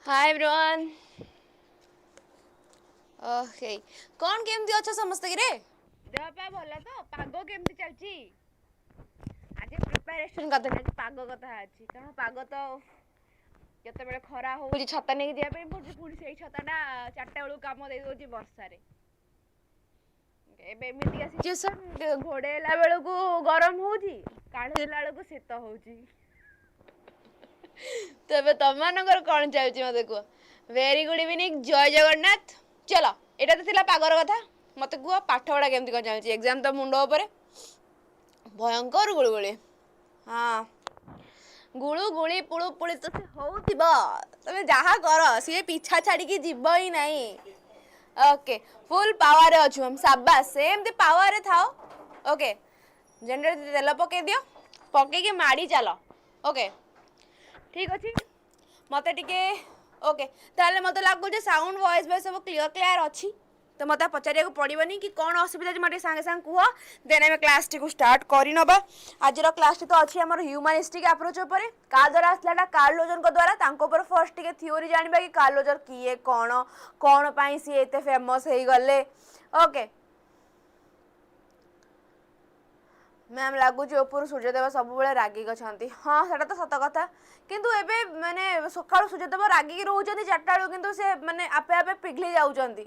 Hi everyone. Okay कौन केमती अच्छा समस्त कि रे देह पा भल तो पाग केमती चलची आज प्रिपरेशन करते पाग कथा अच्छी कारण पाग तो जिते खरा हो छता नहीं जावाई पड़े पुणी से छताटा 4टा बेलू कम दे दौर बर्षार एमती सिचुएसन घोड़ेला बेलू गरम हो काढ़ेला बेलू शीत हो तेबे तुम कौन चलती मत कह। वेरी गुड इवनिंग, जय जगन्नाथ। चलो एटा तो थिला पागर कथा, मत कह पाठ पढ़ा केमती कौन चलती। एग्जाम तो मुंड उपर भयंकर गुलुगुली। हाँ गुलु गुली पुलु पुली तो से होउतिबा, तमे जहा कर सी पीछा छाड़ी की जीव ही नहीं। ओके फुल पावर अच्छु हम, शाबाश सेम दी पावर थाओ। ओके जनरेटर तेल पके दियो, पके के माड़ी चलो। ओके ठीक अच्छे मत टिके। ओके ताले मत लगुच साउंड वॉइस वॉइस सब क्लियर क्लियर अच्छी, तो मत पचारिया पड़ोनी कि कौन असुविधा मत सांगे सांगे कह, देन आम क्लास टी स्टार्ट करनवा। आज क्लास टी तो अच्छी आम ह्यूमानिस्टिक अप्रोच उपर का द्वारा आसला कार्ल रोजर द्वारा फर्स्ट टे थ्योरी जाना कि कार्ल रोजर किए कौन कौन पाई सी एते फेमस हो गले। ओके मैम लगुच ऊपर सूर्यदेव सब रागिक अच्छा। हाँ सेटा तो सत कथा, किंतु एबे माने सकाळ सूर्यदेव रागिक रोचंती 4टा बेलू, किंतु से माने आपे आपे पिघली जाउचंती।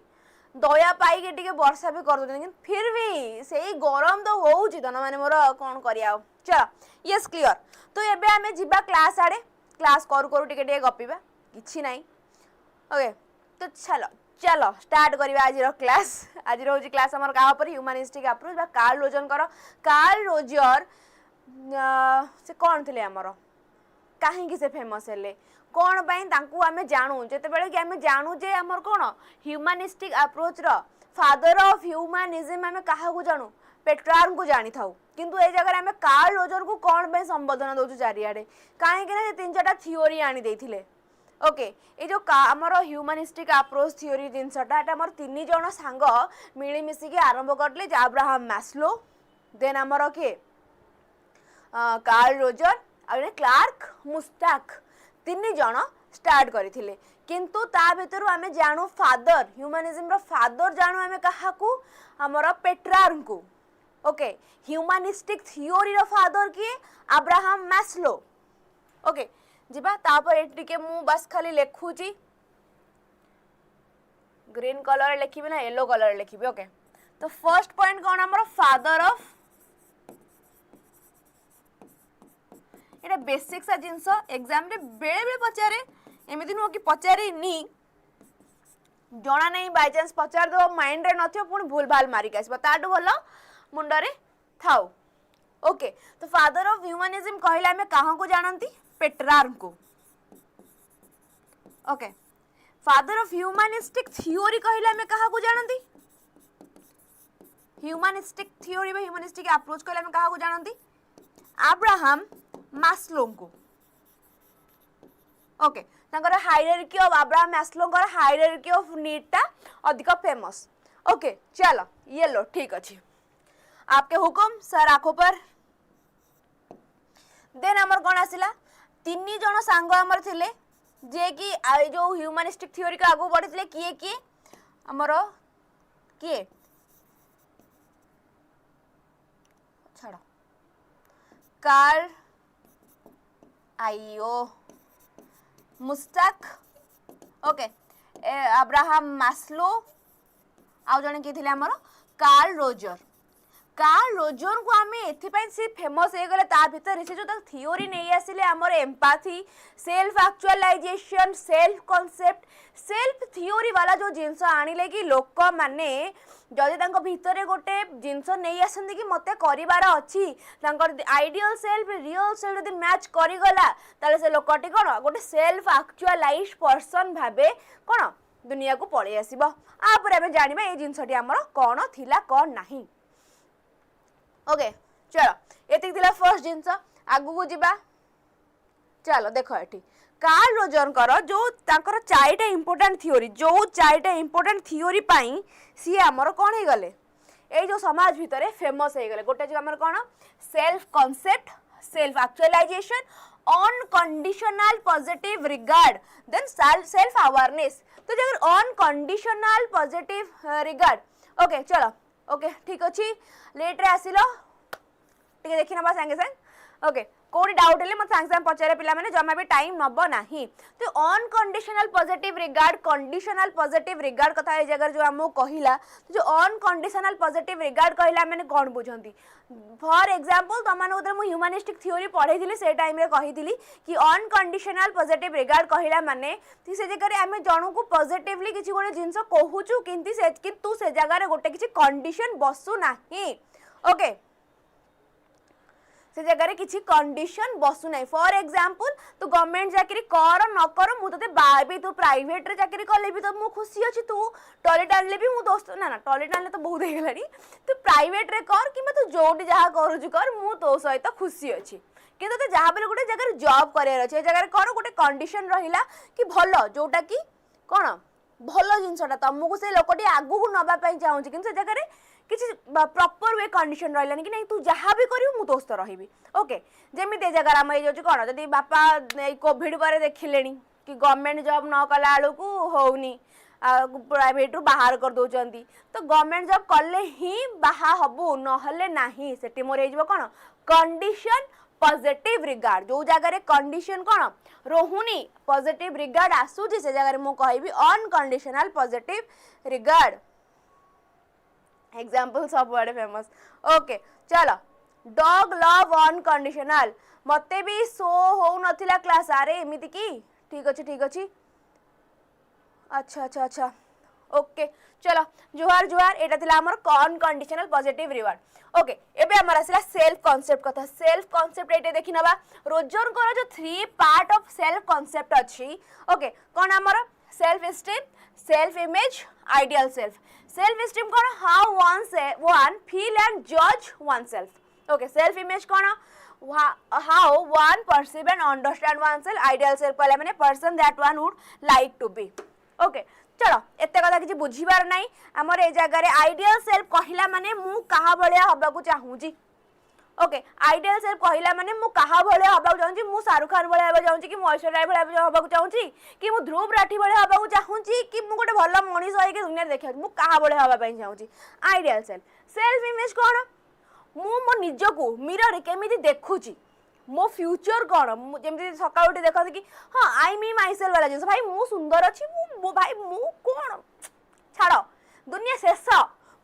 दया पाई के वर्षा भी कर दे, फिर भी से गरम तो होउची तो माने मोर कौन करिया। चलो यस क्लियर। तो एबे आमे जिबा क्लास आड़े, क्लास करू करू टिके गपिबा किछि नाही। ओके तो चलो चलो स्टार्ट करिबा आज क्लास। आज रोज क्लास हमर का पर ह्यूमानिस्टिक अप्रोच बा कार्ल रोजर कर। कार्ल रोजर से कौन थे आमर, कहीं से फेमस हेले कौन पाई तांकू आमे जानू, जेते बेले कि आमे जानू जे आमर कौन ह्यूमानिस्टिक अप्रोच रो फादर ऑफ ह्यूमानिज्म आमे काहा को जानू, पेट्रार्क को जानी थाउ। किंतु ए जगह आमे कार्ल रोजर को कौन पे संबोधन दोछु चारियाडे, काहे कि ना 3-4टा थ्योरी आनी देथिले। ओके ये जो आमर ह्यूमानिस्टिक अप्रोच थ्योरी जिनसटा एटा आमर 3 जण सांग मिली मिसिकी आरंभ करले, अब्राहम मैस्लो, देन आमर के कार्ल रोजर आ क्लार्क मुस्ताक, 3 जण स्टार्ट करथिले। किंतु ता भीतर आमे जानू फादर ह्यूमानिज्म रो फादर जानू आमे काहाकू, आमर पेट्रार्क को। ओके ह्यूमानिस्टिक थ्योरी रो फादर किए, अब्राहम मैस्लो। ओके जिबा तापर एटिके मु बस खाली लेखुची, ग्रीन कलर लिखिबे ना येलो कलर लिखिबे। ओके तो फर्स्ट पॉइंट कौन हमर फादर ऑफ, एटा बेसिक सा जिंस एग्जाम रे बेले बेले पचारे, एमिति नो कि पचारे नी जना नहीं, बाय चांस पचार दो माइंड रे नथियो पुणी भूल भाल मारी के आसबा, ताडू भलो मुंडरे थाउ। ओके तो फादर ऑफ ह्यूमनिज्म कहले हमें काहा को जानंती, पेट्रार्क को। Okay father of humanistic theory कहले हमें काहा को जानंती, ह्यूमनिस्टिक थ्योरी बा ह्यूमनिस्टिक अप्रोच कहले हमें काहा को जानंती, अब्राहम मैस्लो को। ओके तांकर हायरार्की ऑफ अब्राहम मैस्लो कर हायरार्की ऑफ नीड टा अधिक फेमस। ओके चलो ये लो ठीक अच्छे, आपके हुकुम सर आखो पर। देन हमर कौन आसिला, 3 जण सांग हमर थिले जे कि जो ह्यूमनिस्टिक थ्योरी का आगु बढ़िथिले, किए किए हमर किए छाड़ कार्ल आइयो मुस्ताक। ओके अब्राहम मैस्लो आउ जने के थिले हमर कार्ल रोजर। कार्ल रोजर को आमे एथिपाई से फेमस हे गले, ता भीतर से जो थ्योरी नहीं आसिले हमर empathy, self actualization, self concept, self theory वाला जो जिंस आनिले कि लोक माने जदि तांको भीतर गोटे जिंस नहीं आसंती कि मते करिवार अछि, तांकर आइडियल सेल्फ रियल सेल्फ जदि मैच करि गला, ताले से लोकटी कोन गोटे सेल्फ एक्चुअलाइज्ड पर्सन भाबे कोन दुनिया को पळे आसीबो। आ पर हमें जानिबा ए जिंसटी हमर कोन थिला कोन नाही। ओके चलो ये थिला फर्स्ट जिनस, आगु को जिबा। चलो देखो ये कार्ल रोजर कर जो तांकर 4टा इंपोर्टेंट थ्योरी, जो 4टा इंपोर्टेंट थ्योरी पाई सी हमर कोन हे गले, ए जो समाज भितरे फेमस हे गले। गोटे जो हमर कोन self concept, self actualization unconditional positive regard then self awareness. तो जब अनकंडीशनल पॉजिटिव रिगार्ड ओके चलो ओके ठीक अच्छी लेट रे आसिलो टिके देखि नबा संगे संग ओके कोडी डाउट हेले मत संगे संगे पचारे पिला माने जमा भी टाइम नबो नाही। तो unconditional positive regard conditional positive regard कथा ए जगह जो हमो कहिला जो अनकंडीशनल पॉजिटिव रिगार्ड कहिला माने कोन बुझंती। फॉर एग्जांपल तमन उधर मु ह्यूमनिस्टिक थ्योरी पढ़े थिली से टाइम रे कहि थिली कि अनकंडीशनल पॉजिटिव रिगार्ड कहिला माने ती से जगह रे हमें जणो को पॉजिटिवली किछि गोटे जिंस कहूचु किंतु से जगह रे गोटे किछि कंडीशन बसु नाही। ओके से जगह रे किछि कंडीशन बसु नाही। फॉर एग्जांपल तू गवर्नमेंट चाकरी कर न कर मु तते बाबी तू प्राइवेट रे चाकरी करले भी तो मु खुशी अछि। तू टॉयलेट आनले भी मु दोस्त ना ना टॉयलेट आनले तो बहुत हे गेलानी तू प्राइवेट रे कर कि तू जोटी जहा करूछु कर मु तो सहित खुशी अछि। किंतु ते जहा बेले गोटे जगह जॉब करियर अछि ए जगह रे कर गोटे कंडीशन रहिला कि भलो जोटा कि कोन भलो जिंसटा तुमको से लोकटी आगु को नबा पई चाहू किंतु से जगह रे किसी प्रॉपर वे कंडीशन रहलानी कि नहीं तू जहाँ भी करियो मु दोस्त रहिबी। ओके जेमिते जगह आम ये कौन जदि बापा कोविड पर देखिलेनी कि गवर्नमेंट जॉब न कला बेलू होनी प्राइवेट रु बाहर कर दौरान तो गवर्नमेंट जॉब कले ही बाहा हबू नहले नाही सेठी मोर हो कौन कंडीशन पॉजिटिव रिगार्ड जो जगह कंडीशन कौन रोहुनी पॉजिटिव रिगार्ड आसूची से जगह मु कहबी अनकंडीशनल पॉजिटिव रिगार्ड। एग्जाम्पल सब बड़े फेमस। ओके चलो डॉग लव अनकंडीशनल मते भी सो हो नथिला क्लास अरे एमिति की ठीक अच्छे अच्छा अच्छा अच्छा ओके चलो जुहार जुहार एटा थिला हमर अनकंडीशनल पॉजिटिव रिवार्ड। ओके एबे हमर आसिला सेल्फ कांसेप्ट कथा। सेल्फ कांसेप्ट एटे देखि नबा रोजर को जो 3 पार्ट ऑफ सेल्फ कांसेप्ट अछि। ओके कोन हमर self esteem self image ideal self. Self esteem कौन हाउ वन फील एंड जज one self. Okay self image कौन how one perceive and understand one self. Ideal self कहले माने person that one would like to be. Okay चलो एते कथा किछि बुझिबार नाही हमर ए जगह रे आइडियल सेल्फ कहिला माने मु कहा भलिया हबा को चाहूची। ओके आइडियल सेल्फ कहिला माने मु कहा भलिया हबा को चाहूची मु शाहरुख खान भलिया हबा चाहूची कि मु ऐश्वर्या राय भलिया हबा को चाहूची कि मु ध्रुव राठी भलिया हबा को चाहूची कि मु गोटे भलो मनीष होई के दुनिया देखा मु कहा भलिया हबा पई चाहूची। Ideal self. सेल्फ इमेज कोन मु मो निज को मिरर रे केमिति देखुची मो फ्यूचर कौन जमी सका उठी देखते कि हाँ आई मी माई सेल्फ वाला जिन भाई मु सुंदर अच्छी मु भाई मु कौन छाड़ दुनिया शेष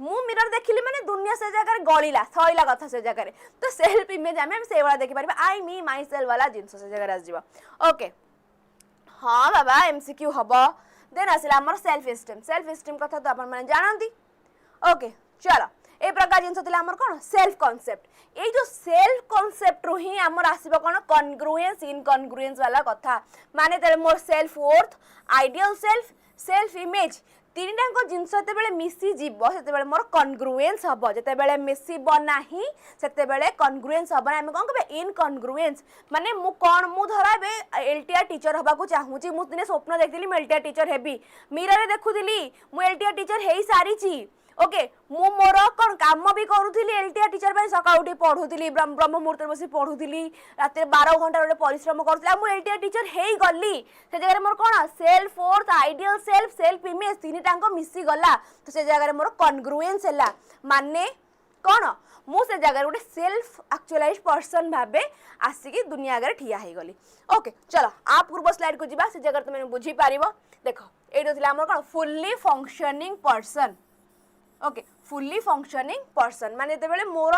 मु मिरर देखिली माने दुनिया से जगह गलिला सईला कथा से जगह तो सेल्फ इमेज आम से वाला देखि Paribas I me my self वाला जिनस से जगह आसजिबा। ओके हाँ बाबा एमसीक्यू हबो देन आसिला हमर सेल्फ एस्टीम कथा तो अपन माने जानंती। ओके चलो ए प्रकार जिनस थिला हमर कोन सेल्फ कांसेप्ट। ए जो सेल्फ कांसेप्ट रो ही हमर आसीबा कोन कॉन्ग्रुएंस इनकॉन्ग्रुएंस वाला कथा माने तेरे more self worth ideal self self image तीनटा को जिनस जते बेले मिसी जीवो सेते बेले मोर कॉन्ग्रुएंस हबो जते बेले मिसीबो नाही सेते बेले कॉन्ग्रुएंस हबो हम कोन कहबे इनकॉन्ग्रुएंस माने मु कोन मु धराबे एलटीआर टीचर हबा को चाहूची मु दिने स्वप्न देखथिली मु एलटीआर टीचर हेबी मिरर रे देखुथिली मु एलटीआर टीचर हेई सारीची। ओके मु मोर कौन काम भी करूली एलटीआर टीचर पे सका उठी पढ़ुली ब्रह्म मुहूर्त बस पढ़ुली रात 12 घंटा गोटे परिश्रम करूला मु एलटीआर टीचर हे गली से जगह मोर कौन self worth ideal self self image तीन टांग मिसी गला तो से जगह मोर कॉन्ग्रुएंस है माने कौन मु से जगह गोटे सेल्फ एक्चुअलाइज पर्सन भाबे आसिकी दुनिया आगे ठिया हो गली। ओके चलो आप पूर्व स्लाइड को जीवा से जगह तुम बुझी पारिबो देख एटो थिला हमर कौन fully functioning person. Okay fully functioning person माने जेते मोर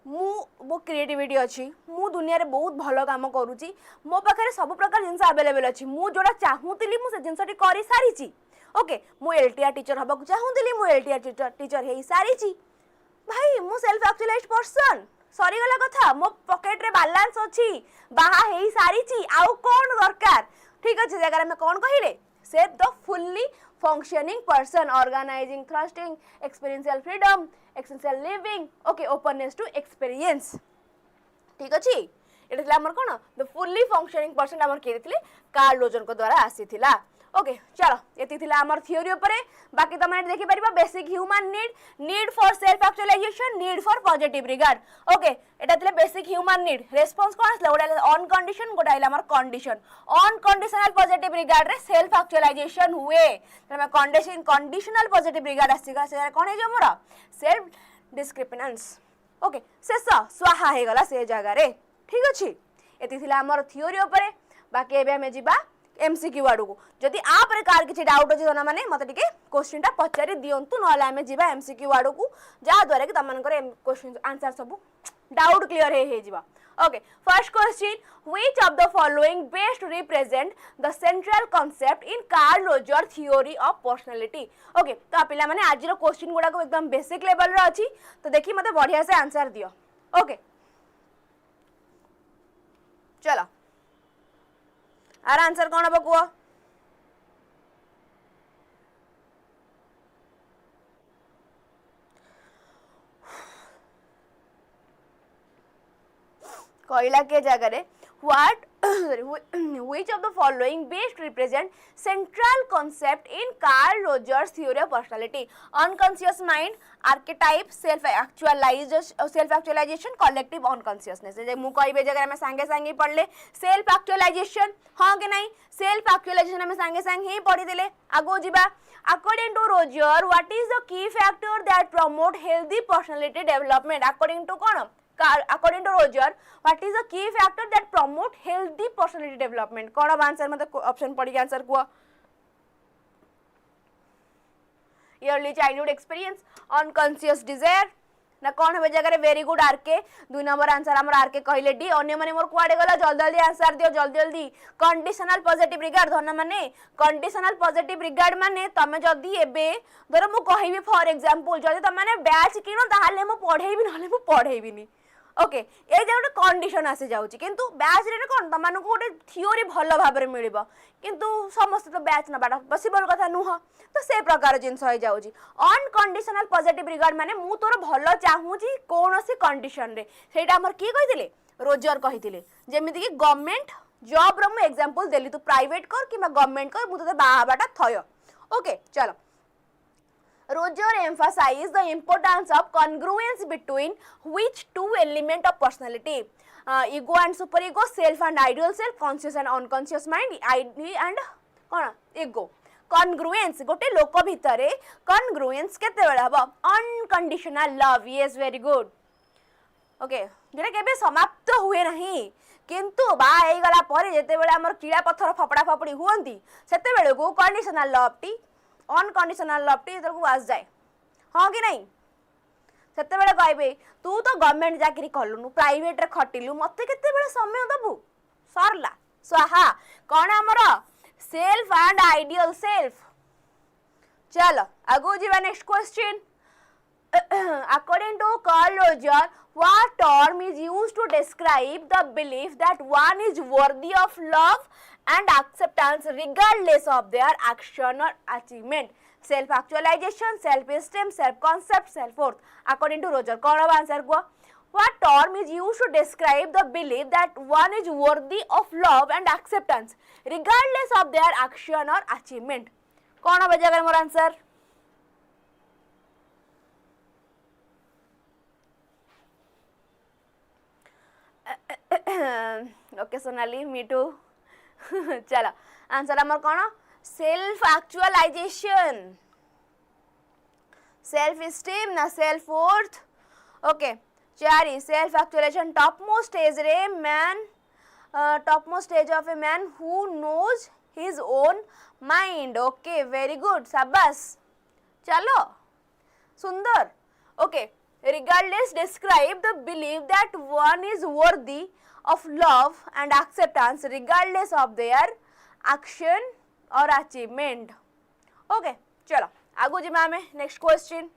मो क्रिएटिविटी अच्छी मु दुनिया रे बहुत भलो काम करूची मो पाखे सब प्रकार जिनस अवेलेबल अच्छी मु जोड़ा चाहूली मु से जिनसटी करि सारीची। ओके मु एलटीआर टीचर हबा को चाहूली मु एलटीआर टीचर हे सारीची भाई मु सेल्फ एक्चुअलाइज्ड पर्सन सरी गला कथा मो पॉकेट रे बैलेंस अच्छी बाहा हे सारीची आउ कोन दरकार ठीक अछि जगह में कोन कहिले से the fully functioning person organizing thrusting experiential freedom essential living okay openness to experience ठीक अछि एटा हमर कोन द फुल्ली फंक्शनिंग पर्सन हमर के दिले कार्ल रोजर को द्वारा आसीथिला। ओके चलो ये थिला आमर थियोरी उपरे बाकी तुम देखि परिबा basic human need for self actualization need for positive regard okay एटा थिले बेसिक ह्यूमन नीड रेस्पॉन्स कोन आसला गोटा ऑन कंडीशन गोटा आइला हमर condition unconditional positive regard रे सेल्फ एक्चुअलाइजेशन हुए तमे कंडीशनल पॉजिटिव रिगार्ड आसीगा से कोन हे जो मोर सेल्फ डिस्क्रिमिनेंस ओके शेष स्वाहा हे गला से जगह रे ठीक अछि एति थिला हमर थियोरी उपरे बाकी एबे हमें जिबा एमसीक्यू आडू को जदि आप रे कार किछि डाउट अछि जना माने मते टिके क्वेश्चन टा पचारि दियंतु नहले हमें जिबा एमसीक्यू आडू को जा द्वारा कि तमन करे क्वेश्चन आंसर सब डाउट क्लियर हे जिबा okay first question which of the following best represent the central concept in Carl Roger theory of personality okay तो पिला माने आज रो क्वेश्चन गुडा को एकदम बेसिक लेवल रो अछि तो देखि मते बढ़िया से आंसर दियो ओके चलो आर आंसर कौन हम कह कहला के जगह what which of the following best represent central concept in Carl Rogers theory of personality unconscious mind archetype self actualization collective unconsciousness जे मु कहबे जगह में संगे संगे पढ़ले सेल्फ एक्चुअलाइजेशन हां के नहीं सेल्फ एक्चुअलाइजेशन में संगे संगे ही पढ़ी दिले आगो जिबा according to Roger what is the key factor that promote healthy personality development according to कौन according to Roger what is the key factor that promote healthy personality development कौन अब आंसर मतलब ऑप्शन पढ़ी आंसर को early childhood experience unconscious desire ना कौन है जगह वेरी गुड आरके 2 नंबर आंसर हमर आरके कहले डी अन्य माने मोर कुआडे गला जल्दी जल्दी आंसर दियो जल्दी जल्दी कंडीशनल पॉजिटिव रिगार्ड धन माने कंडीशनल पॉजिटिव रिगार्ड माने तमे जदी एबे धर मु कहिबी फॉर एग्जांपल जदी त माने बैच किनो ताहाले मु पढेइबी नहले मु पढेइबिनी ओके ए जे गोटे कंडीशन आसी जाउची किंतु बैच रे कोन त मानको गोटे थियोरी भलो भाबरे मिलिबो किंतु समस्त तो बैच नबाटा पॉसिबल कथा नुह तो से प्रकार जिंस हो जाउची अनकंडीशनल पॉजिटिव रिगार्ड माने मु तोर भलो चाहूची कोनोसी कंडीशन रे सेटा हमर की कहिथिले रोजर कहिथिले जेमिति कि गवर्नमेंट जॉब रो मु एग्जांपल देली तू प्राइवेट कर किबा गवर्नमेंट कर मु तते बाहाबाटा थय ओके चलो Roger emphasized the importance of congruence between which two element of personality ego and superego self and ideal self conscious and unconscious mind id and कौन ego congruence गोटे लोक भितर congruence केते बेला हबो unconditional love yes very good okay जेटा केबे समाप्त हुए नहीं किंतु बा एई गला पर जेते बेला हमर कीड़ा पत्थर फपड़ा फपड़ी हुअंती सेते बेले को conditional love T unconditional love T इधर को आस जाए हाँ कि नहीं सेते बेले कहबे तू तो गवर्नमेंट चाकरी कलुनु प्राइवेट रे खटिलु मते केते बेले समय दबु सरला स्वाहा कोन हमर सेल्फ एंड आइडियल सेल्फ चलो आगो जीवा next question according to Carl Roger what term is used to describe the belief that one is worthy of love and acceptance regardless of their action or achievement self actualization self esteem self concept self worth according to Roger कौन अब answer को what term is used to describe the belief that one is worthy of love and acceptance regardless of their action or achievement कौन अब जगह मोर answer okay Sonali me too चलो answer हमर कौन सेल्फ एक्चुअलाइजेशन सेल्फ एस्टीम ना self worth okay चारि self actualization top most stage रे man top most stage of a man who knows his own mind okay very good शाबाश चलो सुंदर okay regardless describe the belief that one is worthy of love and acceptance regardless of their action or achievement okay चलो आगो जी ma'am next question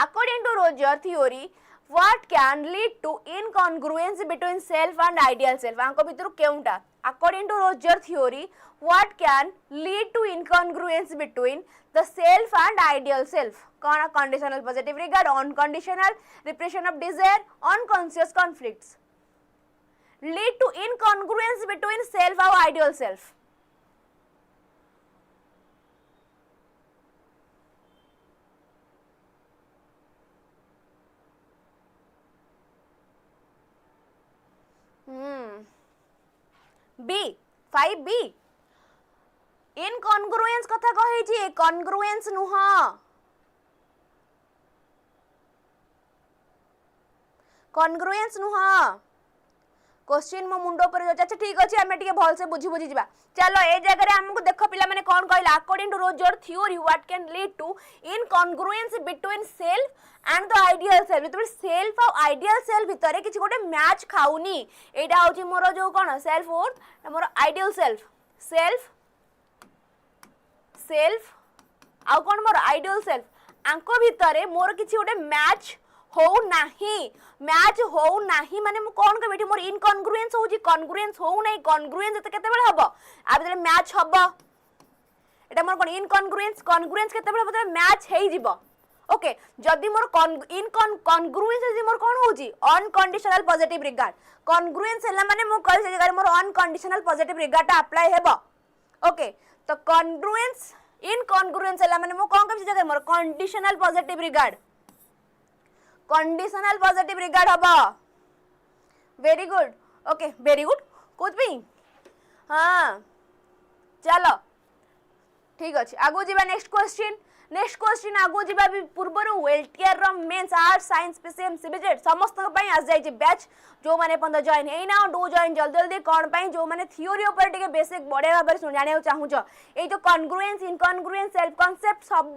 according to Roger theory what can lead to incongruence between self and ideal self आंको भितर केउंटा according to Roger theory what can lead to incongruence between the self and ideal self कौन conditional positive regard unconditional repression of desire unconscious conflicts lead to incongruence between self and ideal self B 5B incongruence कथा कही congruence नुह congruence नुह question मो मुंड पर अच्छा ठीक अच्छे आम टे भल से बुझी बुझी जा चलो ए जगह आमको देख पिला माने कौन कहला according to Roger theory what can lead to incongruence between self and the ideal self जो सेल्फ और आइडियल सेल्फ भितर किसी गोटे मैच खाऊनी एटा होची मोर जो कोन सेल्फ वर्थ मोर आइडियल सेल्फ सेल्फ सेल्फ आउ कोन मोर आइडियल सेल्फ आंको भितर मोर किसी गोटे मैच हो नाही मैच हो नाही माने मु कोन कहबेठी मोर इनकॉन्ग्रुएंस होची कॉन्ग्रुएंस हो नाही कॉन्ग्रुएंस एते केते बेले हबो आ भितर मैच हबो एटा मोर कोन इनकॉन्ग्रुएंस कॉन्ग्रुएंस केते बेले भितर मैच हेई जिवो ओके जदी मोर कॉन्ग्रुएंस इज मोर कोन होची अनकंडीशनल पॉजिटिव रिगार्ड कॉन्ग्रुएंस हला माने मु कहि से जगह मोर अनकंडीशनल पॉजिटिव रिगार्ड अप्लाई हेबो ओके तो कॉन्ग्रुएंस इनकॉन्ग्रुएंस हला माने मु कोन कहि से जगह मोर conditional positive regard conditional positive regard हबो very good okay very good कुछ भी हाँ चलो ठीक अच्छे आगो जीवा नेक्स्ट क्वेश्चन आगो जीवा पूर्वर LTR मेंस आर्ट साइंस पीसीएम सीबीजेड समस्त पई आस जाई बैच जो माने पंद जॉइन हे ना डू जॉइन जल्दी जल्दी कोन पई जो माने थ्योरी ऊपर टिके बेसिक बडे भाबरे सुन जाने चाहू छ ए जो कॉन्ग्रुएंस इनकॉन्ग्रुएंस सेल्फ कांसेप्ट सब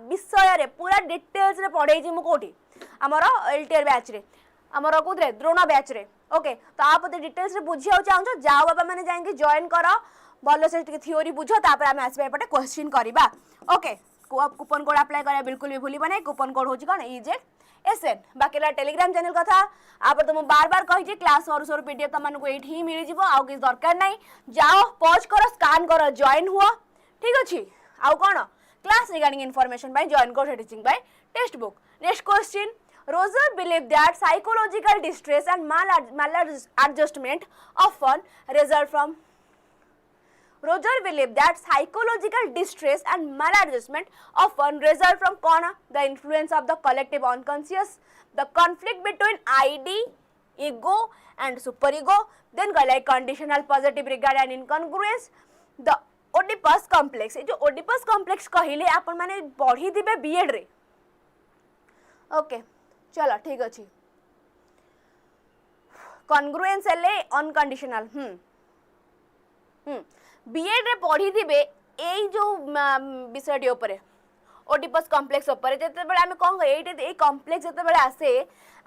विषय रे पूरा डिटेल्स रे पढाई छी मु कोठी आमर LTR बैच रे आमर कोथरे द्रोण बैच रे ओके तो आप डिटेल्स रे बुझिया चाहू जाओ बाबा माने जाएंगे जॉइन करो भलो से थ्योरी बुझो तापर आम आसबे पटे क्वेश्चन करबा ओके कूपन कोड अप्लाई करा बिल्कुल भी भूलिबा नै कूपन कोड होची कोन 𝐁𝐿TR बाकीला टेलीग्राम चैनल कथा आप तो बार बार कही क्लास सर पीडीएफ तुमको ये ही मिल जाव आउ किसी दरकार नहीं जाओ पॉज करो स्कैन करो जॉइन हुआ ठीक अच्छे आउ कौन class regarding information by join करो teaching by textbook next question Roger believed that psychological distress and maladjustment often result from Roger believed that psychological distress and maladjustment often result from the influence of the collective unconscious, the conflict between ID, ego and superego, then like conditional positive regard and incongruence, the Oedipus complex. ये जो Oedipus complex कहले आपण माने पढ़ी दिबे BEd रे okay चलो ठीक अच्छे कॉन्ग्रुएंस हेले अनकंडीशनल बीएड रे पढ़ी दिबे एई जो विषयटी ऊपर ओडिपस कॉम्प्लेक्स ऊपर जेते बेले आमे कोन एइटे ए कॉम्प्लेक्स जेते बेले आसे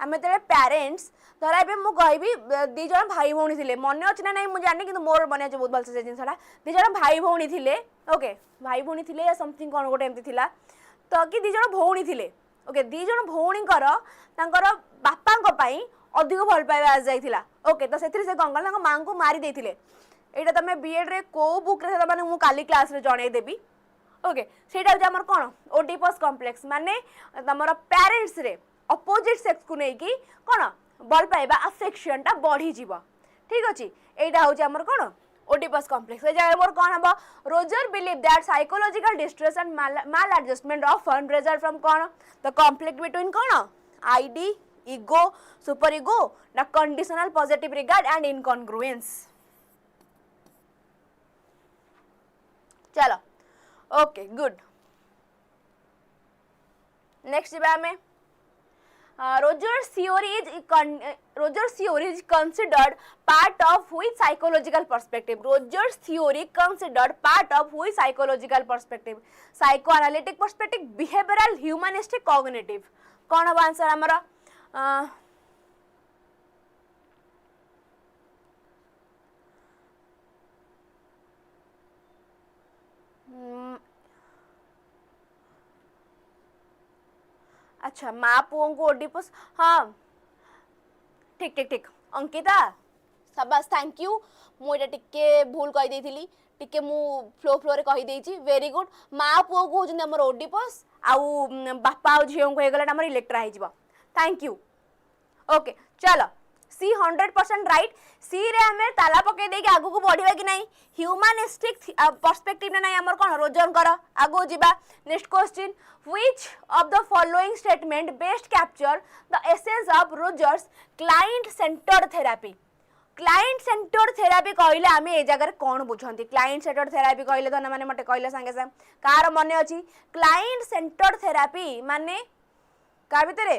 आमे तेरे पेरेंट्स धरा एबे मु कहबी दी जण भाई भौणी थिले मने अछि ना नाही मु जानि किंतु मोर मने अछि बहुत भल से जिनसडा दी जण भाई भौणी थिले ओके भाई भौणी थिले या समथिंग कोन गोटे एमती थिला तो कि दी जण भौणी थिले ओके दी जण भौणीकर तांकर बापांक पई अधिक भल पाइबा आ जाइथिला ओके तो सेथिरे से गंगल तांक मां को मारी देथिले एटा तमे बीएड रे को बुक रे माने मु काली क्लास रे जणै देबी ओके सेटा जे हमर कोन ओडिपस कॉम्प्लेक्स माने तमर पेरेंट्स रे अपोजिट सेक्स को नै कि कोन भल पाइबा अफेक्शन ता बढ़ी जीवा ठीक अछि एटा हो जे हमर कोन Oedipus complex. मोर कौन हम Roger believe that psychological distress and maladjustment often result from कौन the conflict between कौन ID, ego, superego, the conditional positive regard and incongruence. चलो ओके गुड नेक्स्ट जीवा में Roger's theory is considered part of which psychological perspective? Roger's theory considered part of which psychological perspective? Psychoanalytic perspective, behavioral, humanistic, cognitive. कौन हम answer हमारा अच्छा माँ पुओं को Oedipus हाँ ठीक ठीक ठीक अंकिता शाबाश थैंक यू मुझे टिके भूल कही देइथिली टिके मु फ्लो रे कही देइची वेरी गुड माँ पुओ को होजन हमर ओडिपस आउ बापा आउ झियो को हेगला हमर इलेक्ट्रा हे जिवो थैंक यू ओके चलो सी 100% राइट सी रे हमें ताला पके दे के आगु को बढ़िबा कि नहीं ह्यूमनिस्टिक पर्सपेक्टिव ना नहीं हमर कोन रोजन कर आगु जिबा next question which of the following statement best capture the essence of Roger's client centered therapy client centred therapy कहले आम ए जगह कौन बुझंती क्लाइंट सेंटर्ड थेरापी कहले धन माने मते कहले संगे संगे कार मने अछि क्लाइंट सेंटर्ड थेरापी माने का भितरे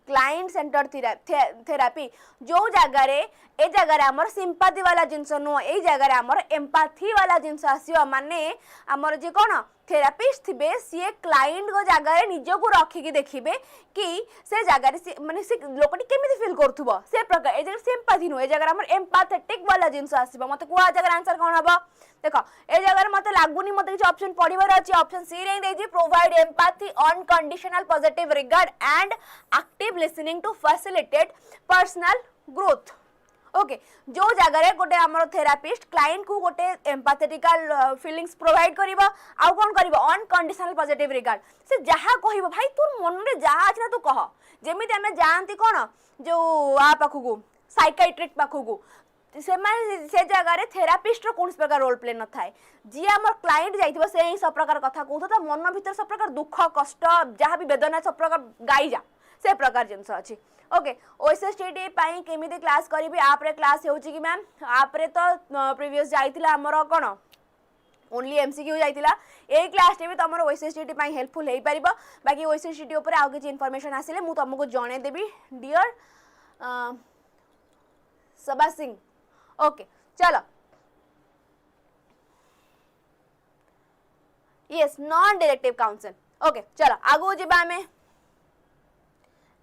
क्लाइंट सेंटर थेरापी जो जगार ए जगार आमर सिंपाथी वाला जिनस नुह ए जगार आमर एम्पाथी वाला जिनस आसीबो माने आमर जे कोन थेरापिस्ट थिबे सी क्लाइंट को जगार निजको रखिकी देखिबे कि से जगार माने से लोकटी केमिति फील करथुबो से प्रकार ए जगार सिंपाथी नुह ए जगार आमर एम्पाथेटिक वाला जिनस आसीबो मते कुआ जगार आंसर कोन हबो देख ए जगह मते लागुनी मते किछ ऑप्शन पढिबार अछि ऑप्शन सी रे देजी provide empathy unconditional positive regard and active listening to facilitate personal growth okay जो जगह गोटे आमर थेरापिस्ट क्लाइंट को गोटे एम्पैथेटिकल फीलिंग्स प्रोवाइड करिवो आउ कोन करिवो अनकंडीशनल पॉजिटिव रिगार्ड से जहा कहिवो भाई तोर मन रे जहा अछि ना तू कह जेमिति हमें जानती कोन जो आ पाखु साइकियाट्रिस्ट पाखु से जगह थेरापिस्ट कौन प्रकार रोल प्ले न थाए जी आम क्लाइंट जाइथिबो से ही सब प्रकार कथा कहू तो मन भीतर सब प्रकार दुख कष्ट जहाँ भी वेदना सब प्रकार गाई जा से प्रकार जिनस अच्छी ओके ओएसएसटीटी पाई केमिति क्लास करी आप रे क्लास होउची कि मैम आप रे तो प्रीवियस जाइतिला हमर कोन ओनली एमसीक्यू जाइतिला ए क्लास टे भी तमरो ओएसएसटीटी पाई हेल्पफुल हेई परिबो बाकी ओएसएसटीटी ऊपर आउ किछ इन्फॉर्मेशन आसिले मु तुमको जणे देबी डियर सबा सिंह ओके चलो yes non directive council okay चलो आगो जीबा में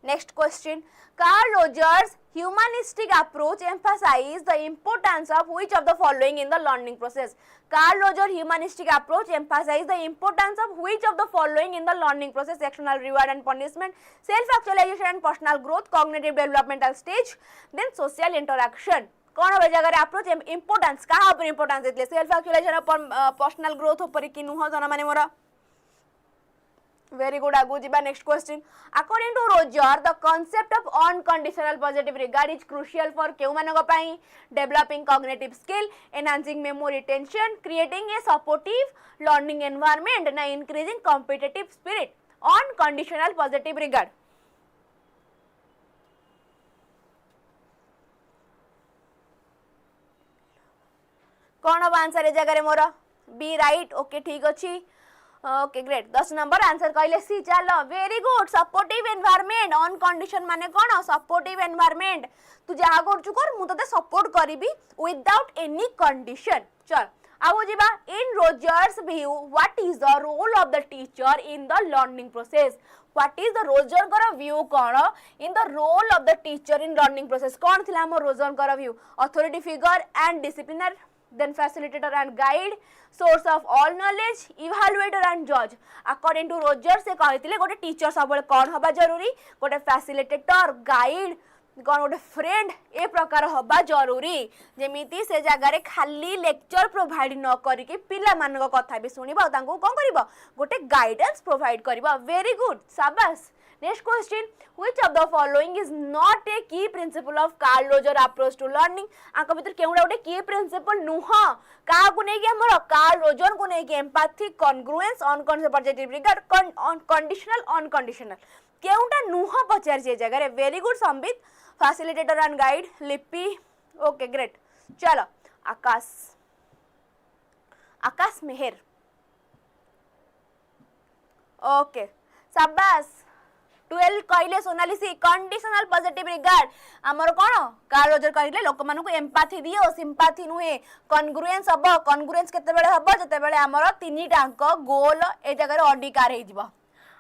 next question Carl Rogers humanistic approach emphasize the importance of which of the following in the learning process Carl Rogers humanistic approach emphasize the importance of which of the following in the learning process external reward and punishment self actualization and personal growth cognitive developmental stage then social interaction कौन हो जगह approach importance कहाँ ऊपर importance देते self actualisation personal growth ऊपर कि नुह जना माने मोरा वेरी गुड आगु जीबा next question according to Roger the concept of unconditional positive regard is crucial for केउ मानक पई developing cognitive skill enhancing memory retention creating a supportive learning environment ना increasing competitive spirit unconditional positive regard कौन हम answer A जगह मोर B right okay ठीक अच्छी okay great 10 number answer कहले सी चलो very good supportive environment on condition माने कौन सपोर्टिव एनवायरनमेंट तू जहा करछु कर मु तते सपोर्ट करिवि विदाउट एनी कंडीशन चल आगो जीबा in Rogers view what is the role of the teacher in the learning process what is the Roger कर व्यू कौन in the role of the teacher in learning process कौन थिला हम Roger कर view authority figure and disciplinarian then facilitator and guide source of all knowledge evaluator and judge according to Roger से कहथिले गोटे teacher सब कौन हबा जरूरी गोटे फैसिलिटेटर गाइड कौन गोटे फ्रेंड ए प्रकार हबा जरूरी जेमिति से जगह रे खाली लेक्चर प्रोवाइड न करिके पिला मानक कथा भी सुनिबा तांको कोन करिवो गोटे गाइडेंस प्रोवाइड करिवो वेरी गुड शाबाश next question which of the following is not a key principle of Carl Roger approach to learning आक भीतर केउडा गोटे की प्रिंसिपल नुह का को नै कि हमर कार्ल रोजर को नै कि empathy congruence unconditional positive regard conditional unconditional केउटा नुह पचार जे जगह रे very good Sambit facilitator and guide Lipi okay great चलो आकाश आकाश मेहर ओके शाबाश 12 कहले सोनालिसी कंडीशनल पॉजिटिव रिगार्ड हमर कोन कार्ल रोजर कहले लोक मानु को एम्पैथी दियो सिंपैथी नुहे कॉन्ग्रुएंस हबो कॉन्ग्रुएंस केते बेले हबो जते बेले हमर तीनीटा अंक गोल ए जगह रे अधिकार हे जिवो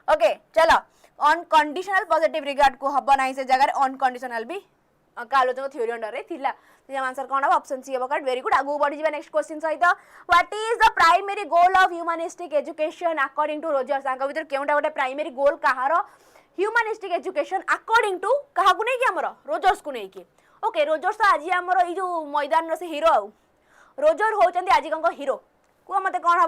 ओके चलो अनकंडीशनल पॉजिटिव रिगार्ड को हबो नाही से जगह रे अनकंडीशनल भी कार्ल रोजर थ्योरी अंडर रे थिला जे आंसर कोन हबो ऑप्शन सी हबो कार्ड वेरी गुड आगु बढ़ी जिबा नेक्स्ट क्वेश्चन सहित what is the primary goal of humanistic education according to Roger सांग भीतर केउटा गोटे प्राइमरी गोल कहारो ह्यूमनिस्टिक एजुकेशन अकॉर्डिंग टू कहा को नहीं कि हमरो रोजर्स को नहीं कि ओके रोजर्स तो आज हमरो ई जो मैदान से हीरो आउ रोजर होचंदी आज कंको हीरो को मते कोन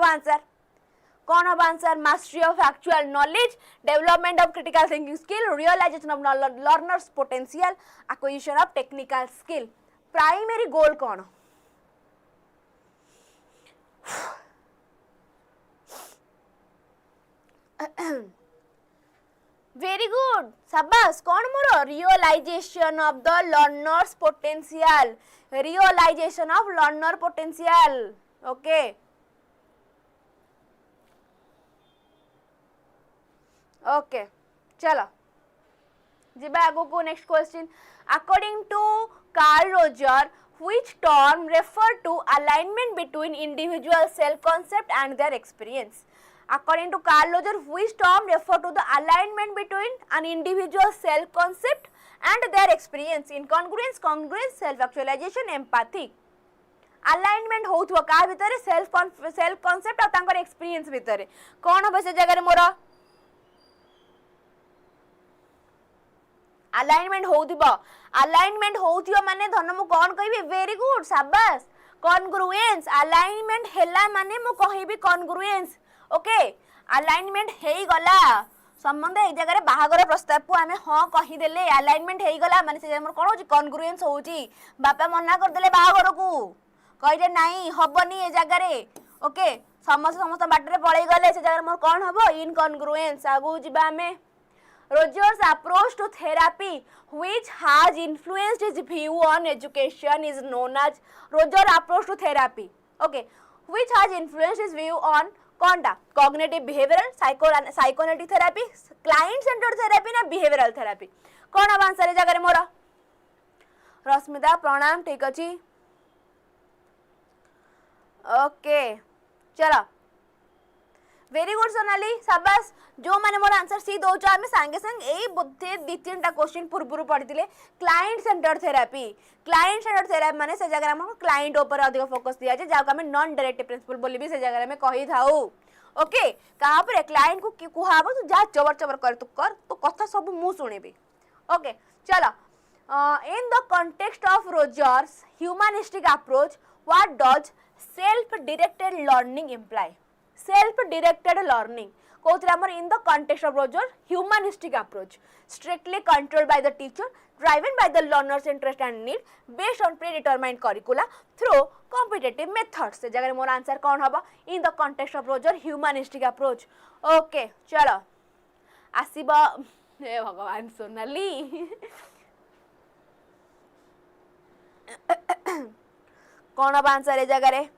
हबा answer mastery of actual knowledge development of critical thinking skill realization of learners potential acquisition of technical skill primary goal कोन वेरी गुड शाबाश कौन मोर realization of the learners potential realization of learner potential okay okay चलो जिबा आगो को next question according to Karl Roger which term refer to alignment between individual self concept and their experience according to Carl Roger which term refer to the alignment between an individual self concept and their experience incongruence congruence self actualization empathy alignment होउथवा का भितर self concept और तांकर experience भितर कोन हो से जगह रे मोर alignment होउथिबो माने धन मु कोन कहबी वेरी गुड शाबाश कॉन्ग्रुएंस अलाइनमेंट हैला माने मु कहबी कॉन्ग्रुएंस ओके अलाइनमेंट हेई गला संबंध ए जगह रे बाहागर प्रस्ताव को आमे हां कहि देले अलाइनमेंट हेई गला माने से हमर कोन होची कॉन्ग्रुएंस होची बापा मना कर देले बाहागर को कहि दे नाही हबनी ए जगह रे ओके समस्त बाटरे पळै गले से जगह मोर कोन हबो इनकॉन्ग्रुएंस आगु जिबा आमे Roger's approach to therapy which has influenced his view on education is known as Roger approach to therapy okay which has influenced his view on konda cognitive behavioral psychoanalytic therapy client centered therapy na behavioral therapy kon अब answer जगह रे मोर रश्मिता प्रणाम ठीक अछि okay चलो very good Sonali शाबाश जो माने मोर आंसर सी दोच आमे संगे संग एई बुद्धि दि तीनटा क्वेश्चन पूर्व पढ़िथिले क्लाइंट सेंटर थेरापी माने से जगह हम क्लाइंट ऊपर अधिक फोकस दिया जे जाको हमें नॉन डायरेक्टिव प्रिंसिपल बोली भी से जगह में कहि थाउ ओके कहा पर क्लाइंट को कुहाबो तू जा चबर चबर कर तो कथा सब मु सुनेबी ओके चलो in the context of Rogers humanistic approach what does self directed learning imply self directed learning कोथरा हमर in the context of Roger humanistic approach strictly controlled by the teacher driven by the learners interest and need based on predetermined curricula through competitive methods से जगह मोर answer कोन हबो in the context of Roger humanistic approach okay चलो आसीबो हे भगवान सोनाली कोन हबो answer A जगह रे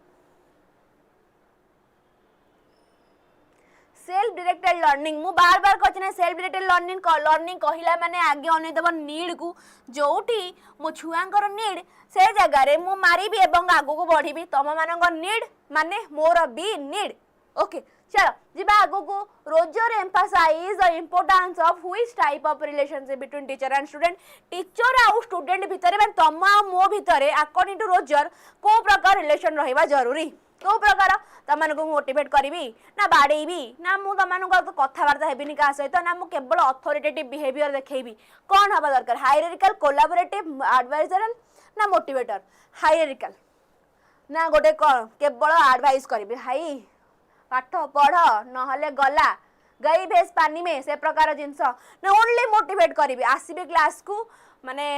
सेल्फ डायरेक्टेड लर्निंग मु बार बार कहछने सेल्फ डायरेक्टेड लर्निंग कहिला माने आगे अने देबो नीड को जोठी मो छुआंकर नीड से जगह रे मु मारिबी एवं आगो को बढ़ीबी तम मानकर नीड माने मोर बी नीड ओके चलो जिबा आगो को Roger emphasize the importance of which type of relationship between teacher and student teacher आ स्टूडेंट भितरे माने तम आ मो भितरे अकॉर्डिंग टू रोजर को प्रकार रिलेशन रहिबा जरूरी को प्रकार तमन को मोटिवेट करिवि ना बाडेइबि ना मु तमन को कथा वार्ता हेबिनी का सहित ना मु केवल अथॉरिटेटिव बिहेवियर देखेबि कोन हबा दरकार हायरार्किकल कोलैबोरेटिव एडवाइजरल ना मोटिवेटर हायरार्किकल ना गोटे केवल एडवाइस करिवि हाई पाठ पढ़ नहले गला गई भेस पानी में से प्रकार जिंस ना ओनली मोटिवेट करिवि आसीबे क्लास को माने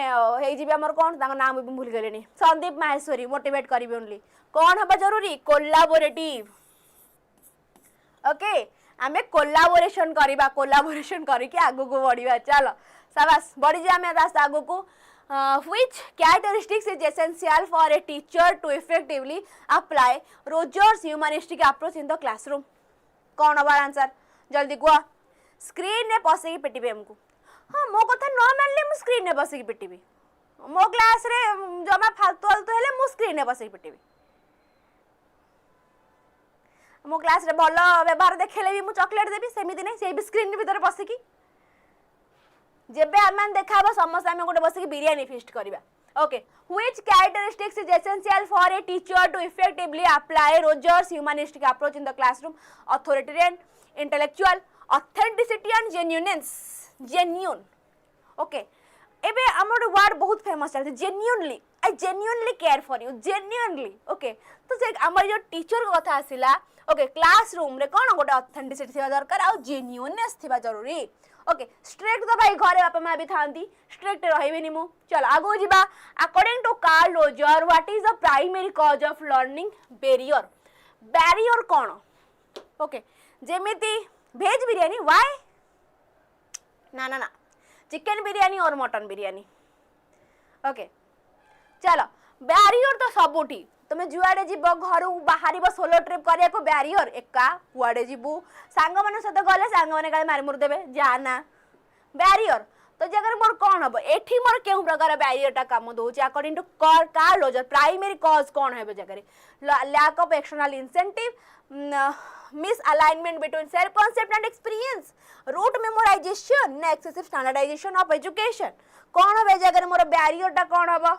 हेई जिबे हमर कोन तांग नाम भी भूल गेलेनी संदीप माहेश्वरी मोटिवेट करिवि ओनली कौन हबा जरूरी कोलैबोरेटिव ओके आमे कोलैबोरेशन करके आगो को बढ़िबा चलो शाबाश बढ़ी जे आमे रास्ता आगो को which characteristics is essential for a teacher to effectively apply Roger's humanistic approach in the classroom कौन हबा आंसर जल्दी को स्क्रीन ने पसे पिटिबे हमको हां मो कथा न मानले मु स्क्रीन ने पसे पिटिबी मो क्लास रे जमा फालतू हेले मु स्क्रीन ने पसे पिटिबी मो क्लास रे भल व्यवहार देखेले भी मु चॉकलेट देबी सेमिति नै से भी स्क्रीन भीतर बसिकी जेबे आमान देखाबो समस्त आमे गोटे बसिकी बिरयानी फीस्ट करबा okay which characteristics is essential for a teacher to effectively apply Rogers humanistic approach in the classroom authoritarian intellectual authenticity and genuine okay एबे हमर वर्ड बहुत फेमस चलते genuinely I genuinely care for you genuinely okay तो से हमर जो teacher को कथा आसिला ओके क्लासरूम रे कोन गोटे ऑथेंटिसिटी थिबा दरकार आ जेन्युइननेस थिबा जरूरी ओके स्ट्रिक्ट तो भाई घरे बापा मां भी थांती स्ट्रिक्ट रहिबेनी मु चल आगो जिबा according to Karl Roger what is the primary cause of learning barrier कोन ओके जेमिति वेज बिरयानी व्हाई ना ना ना चिकन बिरयानी और मटन बिरयानी ओके चलो बैरियर तो सबुठी तुम जुआड़े जीव घर बाहर सोलो ट्रिप करने को बैरियर एका कुआड़े जीवु सांग मान सहित गले सांग मैंने काले मारी मुर देवे जाना बैरियर तो जगह मोर कौन हम एठी मोर केउ प्रकार बैरियरटा काम दउछि according to Karl Roger primary cause कौन है जगह lack of external incentive misalignment between self concept and experience rote memorization ना एक्सेसिव स्टैंडर्डाइजेशन ऑफ एजुकेशन कौन हम जगह मोर बैरियरटा कौन हम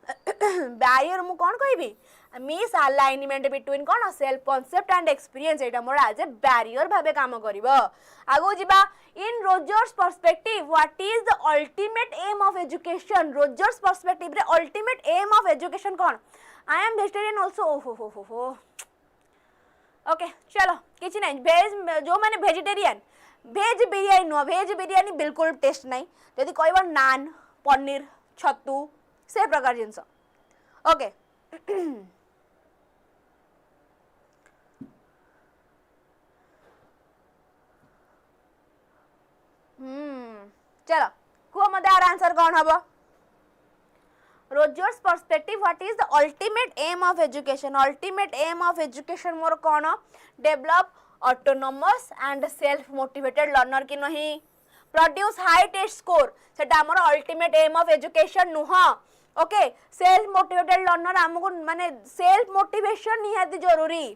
बैरियर मु कौन कहबी मिस अलाइनमेंट बिटवीन कौन self concept and experience Etah more as a barrier भाबे काम करिवो आगो जिबा in Rogers perspective what is the ultimate aim of education Rogers perspective रे अल्टीमेट एम ऑफ एजुकेशन कौन आई एम वेजिटेरियन आल्सो ओहो okay चलो किछि नहीं वेज जो माने vegetarian veg biryani no veg biryani बिल्कुल टेस्ट नहीं यदि कहबो नान पनीर छतु से प्रकार जिंस ओके चलो कुह मत यार आंसर कौन हम Rogers perspective what is the ultimate aim of education ultimate aim of education मोर कौन develop autonomous and self motivated learner कि नहीं प्रोड्यूस हाई टेस्ट स्कोर सेटा हमर अल्टीमेट एम ऑफ एजुकेशन नुह ओके सेल्फ मोटिवेटेड लर्नर हमको माने self motivation निहाती जरूरी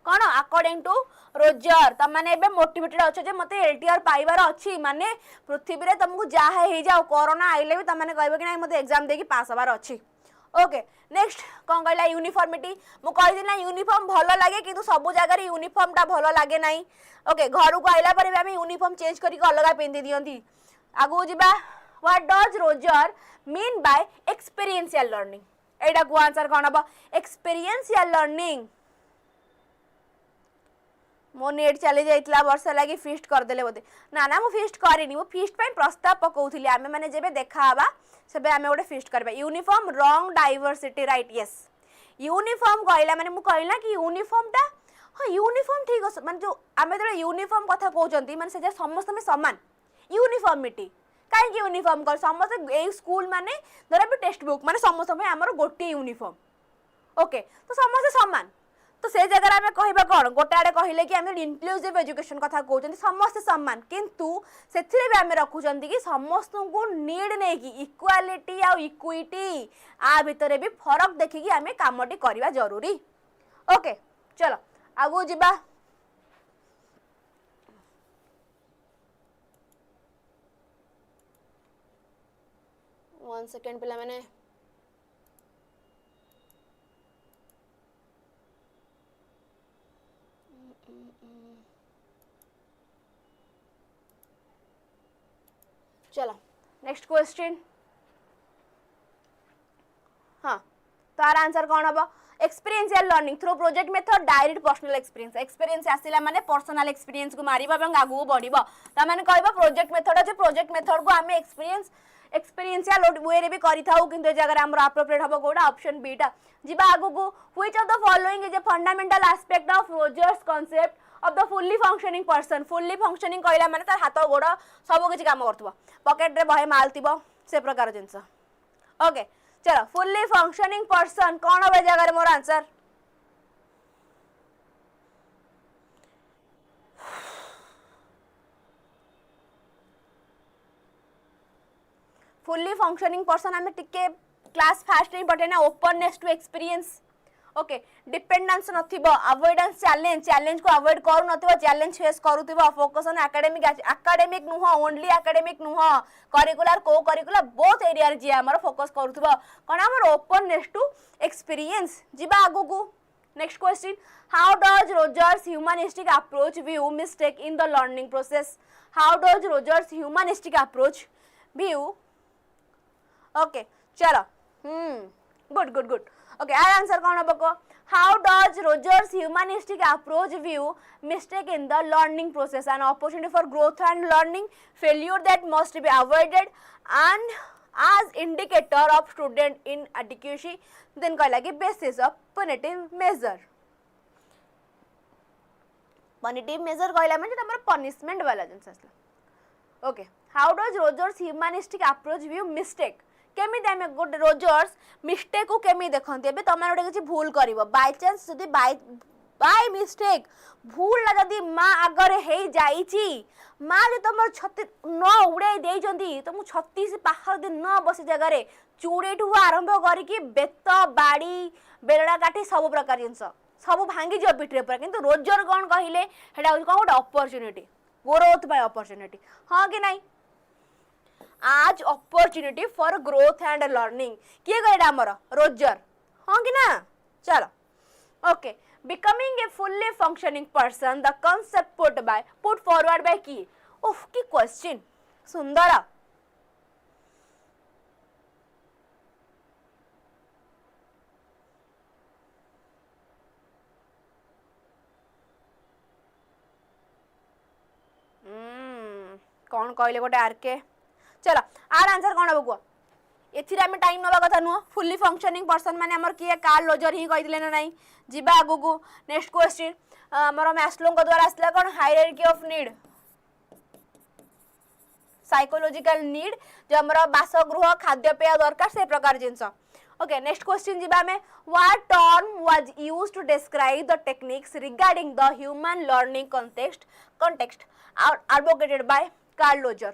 कौन अकॉर्डिंग टू रोजर तम माने एबे मोटिवेटेड अच्छे जे मते एलटीआर पाइबार अच्छी माने पृथ्वी रे तुमको जहा हे जाओ कोरोना आइले भी तुम माने कहबो कि नहीं मते एग्जाम देकी पास हबार अच्छी ओके नेक्स्ट कौन कहला यूनिफॉर्मिटी मु कहि दिना यूनिफॉर्म भलो लागे किंतु सब जगह रे यूनिफॉर्म टा भलो लागे नहीं ओके घर को आइला पर भी हम यूनिफॉर्म चेंज करी अलग पिंदी दियंती आगु जिबा what does Roger mean by experiential learning एडा को आंसर कौन हबो एक्सपीरियंशियल लर्निंग मो नेट चली जाइतला वर्ष लगी फिस्ट कर देले बोते ना ना मु फिस्ट करिनी मु फिस्ट पे प्रस्ताव पकाउथिली आमे माने जेबे देखा हबा सेबे आमे गोटे फिस्ट करबा uniform wrong diversity right yes uniform कहला माने मु कहला कि यूनिफॉर्म टा हां यूनिफॉर्म ठीक माने जो आमे तो यूनिफॉर्म कथा कहउचंती माने से समस्त में समान यूनिफॉर्मिटी काहे कि यूनिफॉर्म कर समस्त ए स्कूल माने धर भी टेक्स्ट बुक माने समस्त में हमर गोटे यूनिफॉर्म ओके तो समस्त समान तो से जगह आम कहबा कौन गोटे आड़े कहले कि आम इनक्लूसिव एजुकेशन कथा कहते समस्त सम्मान किंतु से आम रखुंट कि समस्त को नीड नहीं कि इक्वालिटी आ इक्विटी आ भितर भी फरक देखिकी आम कामटी करवा जरूरी ओके चलो आगु जिबा वन सेकेंड पिला मैंने चलो नेक्स्ट क्वेश्चन हाँ तार आंसर कौन हम experiential learning through project method direct personal experience experience आसिला माने पर्सनल एक्सपीरियंस को मारिबा एवं आगु बढ़िबो ता माने कहबा प्रोजेक्ट मेथड अछि प्रोजेक्ट मेथड को हमें एक्सपीरियंशियल वे रे भी करि थाउ किंतु जगह हमर एप्रोप्रिएट हबो कोडा ऑप्शन बी टा जिबा आगु को which of the following is a fundamental aspect of Rogers concept of the fully functioning person fully functioning कहला माने तार हाथ गोड़ सब किछि काम करथबो पॉकेट रे बहे माल थिबो से प्रकार जिंस ओके चलो फुल्ली फंक्शनिंग पर्सन कौन हो जगह मोर आंसर फुल्ली फंक्शनिंग पर्सन आम टिके क्लास फास्ट नहीं बटे ना openness to experience okay dependence नथिबो अवॉइडेंस चैलेंज को अवॉइड करू नथिबो चैलेंज फेस करूथिबो फोकस ऑन एकेडमिक नुह ओनली एकेडमिक नुह curricular cocurricular both area रे जे हमर फोकस करूथिबो कोन हमर ओपननेस टू एक्सपीरियंस जिबा आगु को next question how does Rogers humanistic approach view mistake in the learning process how does Rogers humanistic approach view okay चलो good good good okay आर answer कौन हम को how does Rogers humanistic approach view mistake in the learning process an opportunity for growth and learning failure that must be avoided and as indicator of student inadequacy then कहला कि basis of punitive measure कहला म्हणजे तमर punishment वाला जिनस असला okay how does Rogers humanistic approach view mistake केमिति आमे गोटे रोजर्स मिस्टेक को केमि देखंती एबे तमे गोटे किछि भूल करिवो बाय चांस जदी बाय मिस्टेक भूल ला जदी माँ आगरे हे जाईची माँ जे तमर छत्ती न उड़ाई देई जंती तुम 36 पहाड़ दिन न बसी जगह रे चूड़ी ठु आरंभ करिकी बेत बाड़ी बेलड़ा काठी सब प्रकार जिंस सब भांगी जो पिठरे पर किंतु रोजर कोन कहिले हेडा कोन गोटे अपॉर्चुनिटी ग्रोथ बाय अपॉर्चुनिटी हां कि नहीं आज opportunity for growth and learning किए गएडा हमर रोजर हां कि ना चलो okay becoming a fully functioning person the concept put forward by की उफ की क्वेश्चन सुंदर कौन कहले गोटे आरके चलो आर आंसर कौन हम कह एथिरे आमे टाइम नवा कथा नुह फुल्ली फंक्शनिंग पर्सन माने हमर किए कार्ल रोजर ही कहिदिले ना नाही जिबा आगु को नेक्स्ट क्वेश्चन हमर मैस्लो को द्वारा आसला कोन hierarchy of need psychological need जो हमर बासगृह खाद्य पेय दरकार से प्रकार जिंस ओके नेक्स्ट क्वेश्चन जिबा में what term was used to describe the techniques regarding the human learning context advocated by Karl Roger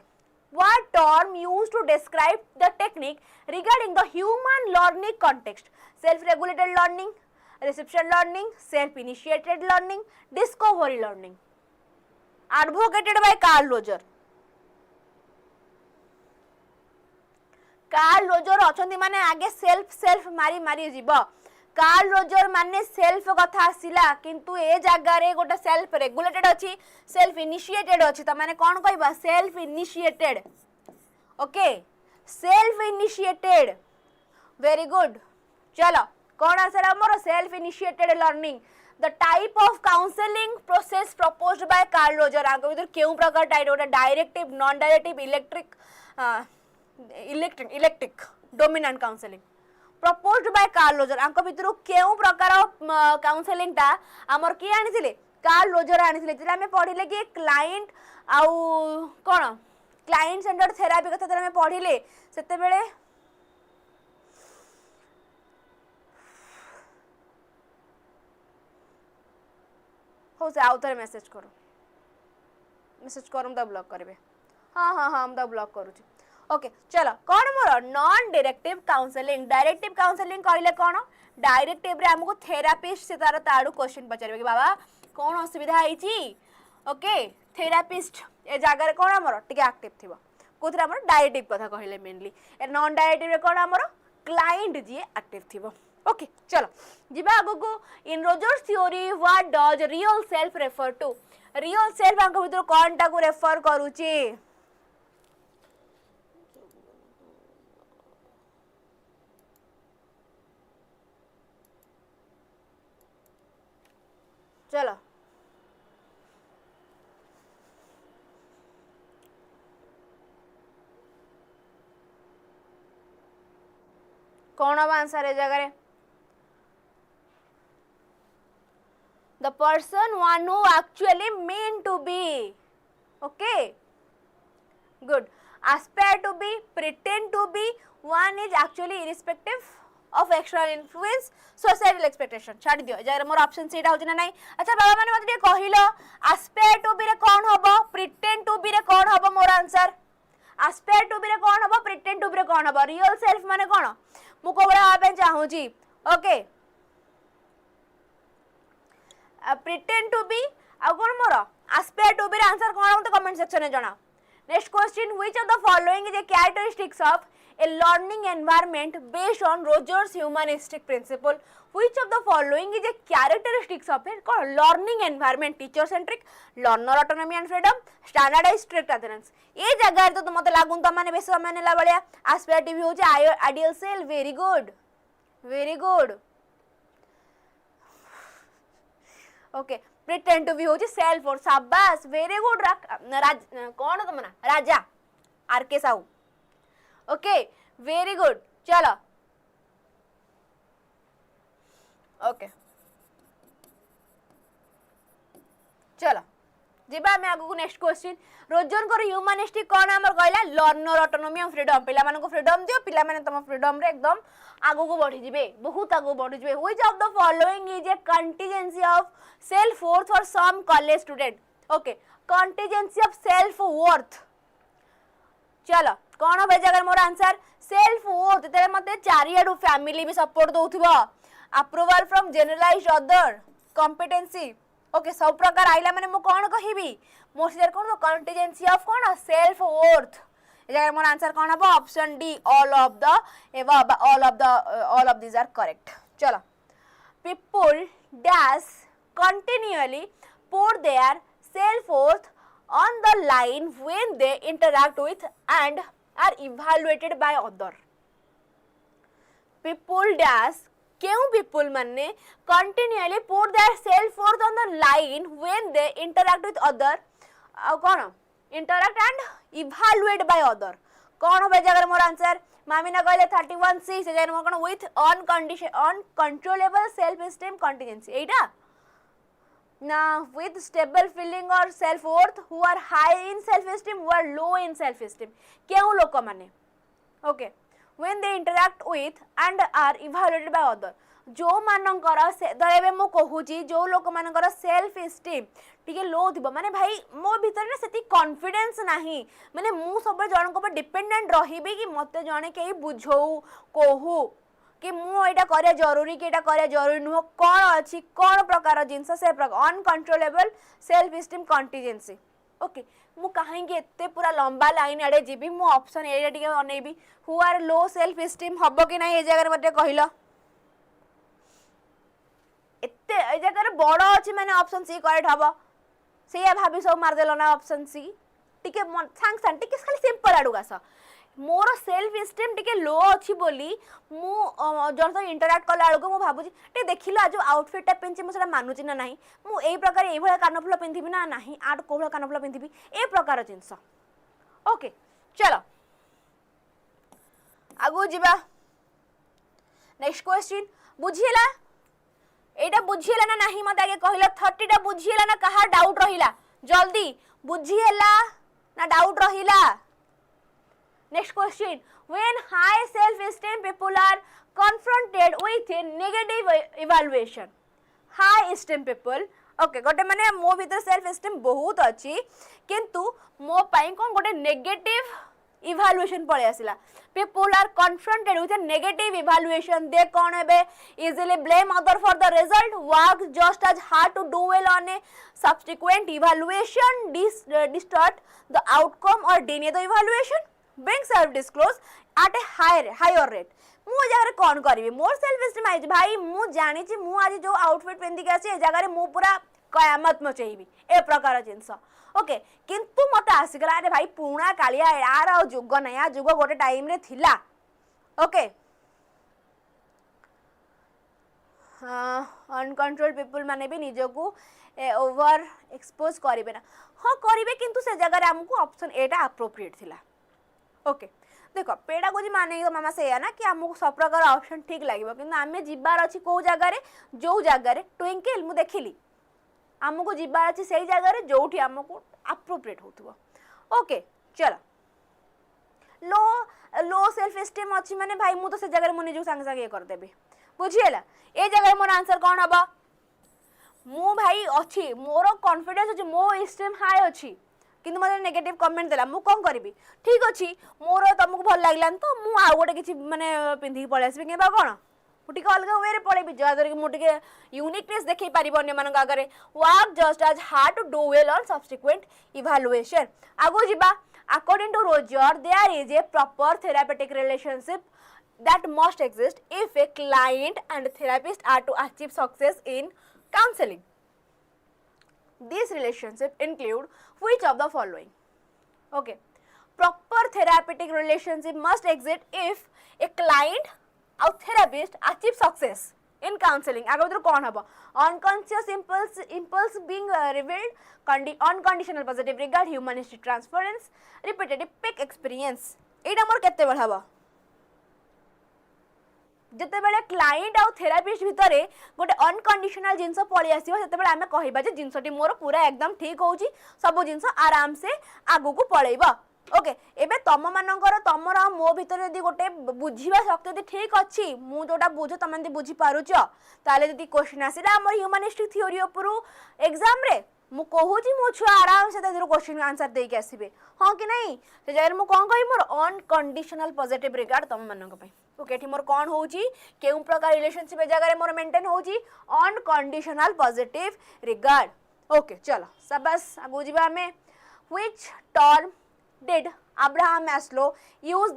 What term used to describe the technique regarding the human learning context? Self-regulated learning, reception learning, self-initiated learning, discovery learning. Advocated by Karl Roger. Karl Roger अछंती माने आगे self मारी जीव Karl Roger माने self कथा आसिला किंतु ए जगह रे गोटे सेल्फ रेगुलेटेड अछि सेल्फ इनिशिएटेड अछि त माने कोन कहबा self initiated okay self initiated very good चलो कोन आंसर हमर self initiated learning the type of counselling process proposed by Karl Roger आगो विदर केउ प्रकार टाइप गोटे directive non directive electric dominant counselling proposed by Karl Roger आंको भितरु केउ प्रकार काउंसलिंग ता हमर की आनिथिले कार्ल रोजर आनिथिले जेला हमें पढिले कि क्लाइंट आउ कोन क्लाइंट सेंटर्ड थेरापी कथा जेला हमें पढिले सेते बेले हो से आउथर मेसेज करूम त ब्लॉक करबे हां हम त ब्लॉक करू छी ओके चलो कौन more non directive counselling directive counselling कहले कौन डायरेक्टिव रे हमको थेरापिस्ट से तार ताडू क्वेश्चन पचारबे कि बाबा कौन असुविधा आईची ओके थेरापिस्ट ए जगह रे कौन हमर टिके एक्टिव थिबो कोथरा हमर डायरेक्टिव कथा कहले मेनली ए नॉन डायरेक्टिव रे कौन हमर क्लाइंट जी एक्टिव थिबो ओके चलो जिबा आगो को in Rogers theory what does real self refer to real self आंको भितर कोन टा को रेफर करूची चलो कौन अब आंसर है जगह the person one who actually mean to be okay good aspire to be pretend to be one is actually irrespective of external influence societal expectation छाड़ दियो जरा मोर ऑप्शन सीटा होची ना नहीं अच्छा बाबा माने मते कहिलो aspire to be रे कोन हबो pretend to be रे कोन हबो मोर आंसर aspire to be रे कोन हबो pretend to be रे कोन हबो real self माने कोन मु कोबरा आबे चाहू छी ओके pretend to be आ कोन मोर aspire to be रे आंसर कोन हम तो कमेंट सेक्शन में जणाओ next question which of the following is a characteristics of a learning environment based on Rogers humanistic principle which of the following is a characteristics of a learning environment teacher centric learner autonomy and freedom standardized strict adherence ए जगह तो तुम मते लागुन त माने base माने ला Ballia aspire to be हो जे ideal self very good okay pretend to be हो जे self और शाबाश very good कौन तुम ना Raja R K Sahu okay very good चलो ओके चलो जिबा आमे आगु नेक्स्ट क्वेश्चन रोजन को ह्यूमनिस्टिक कोन हमर कहला लर्नर ऑटोनॉमी ऑफ फ्रीडम पिला मानको फ्रीडम दियो पिला माने तम फ्रीडम रे एकदम आगु को बढ़ी जिबे बहुत आगु बढ़ी जिबे which of the following is a contingency of self worth for some college student okay contingency of self worth चलो कौन हो जगह मोर आंसर सेल्फ वर्थ तेरे मते चारियाडू फैमिली भी सपोर्ट दउथिबो approval from generalized other competency okay सब प्रकार आइला माने मु कोन कहिबी मोर सियर कोन कंटीजेंसी ऑफ कोन सेल्फ वर्थ ए जगह मोर आंसर कोन हबो option D all of the above all of this are correct चलो people dash continually put their self-worth on the line when they interact with and are evaluated by other. People dash क्यों people माने continually put their self-worth on the line when they interact with other कौन interact and evaluate by other कौन हो जगह मोर answer मामिना कहले 31C से जगह मोर कौन with uncontrollable self esteem contingency एटा ना with stable feeling or self worth who are high in self esteem who are low in self esteem क्यों लोक माने okay when they interact with and are evaluated by other जो मानकर एबे मु कहूची जो लोक मानकर सेल्फ एस्टीम टिके लो थिबो माने भाई मो भीतर ने सेती कॉन्फिडेंस नाही माने मु सब जण को पर डिपेंडेंट रहिबे कि मते जणे केही बुझौ कहू कि मु एटा करे जरूरी कि एटा करे जरूरी नुह कोन अछि कोन प्रकार जिंस से प्रकार uncontrollable self esteem contingency okay मु कहीं एते पूरा लंबा लाइन आड़े जीबी मु ऑप्शन ए टिके अनेबी who are low self esteem हबो कि नाही ए जगह मते कहिलो एते ए जगह बड़ अछि माने ऑप्शन सी करेक्ट हबो से भाभी सब मार देलो ना ऑप्शन सी टिके सांग सांग टिके खाली सिंपल आडू गास मोर सेल्फ एस्टीम टिके लो अछि बोली मु जन तो इंटरैक्ट कला आलको मु भाबुची टे देखिलो आज आउटफिट टा पिनछि मु सेटा मानुची ना नाही मु एई प्रकार एई भला कानफुला पिनथिबी ना नाही आड कोभला कानफुला पिनथिबी ए प्रकार जिंस ओके चलो आगु जिबा नेक्स्ट क्वेश्चन बुझिला एटा बुझिला ना नाही मते आगे कहिला 30 टा बुझिला ना कहा डाउट रहिला जल्दी बुझिला ना डाउट रहिला next question when high self esteem people are confronted with a negative evaluation high esteem people okay गोटे माने मो भीतर सेल्फ एस्टीम बहुत अछि किंतु मो पाई कोन गोटे नेगेटिव इवैल्यूएशन पळे आसिला people are confronted with a negative evaluation they kon ebe easily blame other for the result work just as hard to do well on a subsequent evaluation distort the outcome or deny the evaluation being self disclose at a higher rate मु जगह कोन करबी more self esteem आइ भाई मु जानि छी मु आज जो आउटफिट पेंदी के आसी ए जगह मु पूरा कयामत मचेबी ए प्रकार जिंस ओके किंतु मत आसिगला अरे भाई पुणा कालिया यार आ जुग नया जुग गोटे टाइम रे थिला ओके अनकंट्रोल पीपल माने भी निजो को ओवर एक्सपोज करिवे ना हां करिवे किंतु से जगह हमको ऑप्शन एटा अप्रोप्रिएट थिला ओके देखो पेडागोजी माने मामा से ना कि हमको सब प्रकार ऑप्शन ठीक लागिबो किंतु आमे जिबार अछि को जगह रे जो जगह रे ट्विंकल मु देखिली हमको जिबार अछि सेही जगह रे जोठी हमको अप्रोप्रिएट होतबो ओके चलो लो सेल्फ एस्टीम अछि माने भाई मु तो से जगह रे मु निजु संग संग ये कर देबे बुझिएला ए जगह मोर आंसर कोन हबा मु भाई अछि मोर कॉन्फिडेंस अछि मो एस्टीम हाई अछि किंतु मते नेगेटिव कमेंट देला मु कोन करबी ठीक अछि मोर तुमको भल लागलान तो मु आ गोटे किछि माने पिंधी पळे आसबे केबा कोन मुटिके अलगा वे रे पळेबी जदर कि मुटिके यूनिकनेस देखै परिबो अन्य मानक आगरे work just as hard to do well on subsequent evaluation आगो जिबा according to Roger there is a proper therapeutic relationship that must exist if a client and therapist are to achieve success in counseling. These relationships include which of the following? Okay. Proper therapeutic relationship must exist if a client or therapist achieve success in counseling. आगे तो कौन हबो unconscious impulse being revealed unconditional positive regard humanistic transference repetitive peak experience एटा मोर केते बढाबो जितेबाला client आउ therapist भितर गोटे unconditional जिनस पलि आसो से आम कह जिनसटी मोर पूरा एकदम ठीक हो सब जिनस आराम से आगू को पलैब ओके एबे तुम मानकर तुमर मो भितर यदि गोटे बुझा शक्ति यदि ठीक अच्छी मु जोटा बुझ तुम बुझी पारुच ताले यदि क्वेश्चन आसला आम ह्यूमानिस्टिक थ्योरी उपरू एग्जाम रे मु कहूची मो छुआ आराम से क्वेश्चन आंसर देके आसबे हाँ कि नहीं से जगह मु कौन कहि मोर अनकंडीशनल पॉजिटिव रिगार्ड तुम मानक पई ओके एठी मोर कौन होउची केउ प्रकार रिलेशनशिप ए जगह मोर मेंटेन होउची अनकंडीशनल पॉजिटिव रिगार्ड ओके चलो सबस आगु जिबा हमें which term did Abraham Maslow use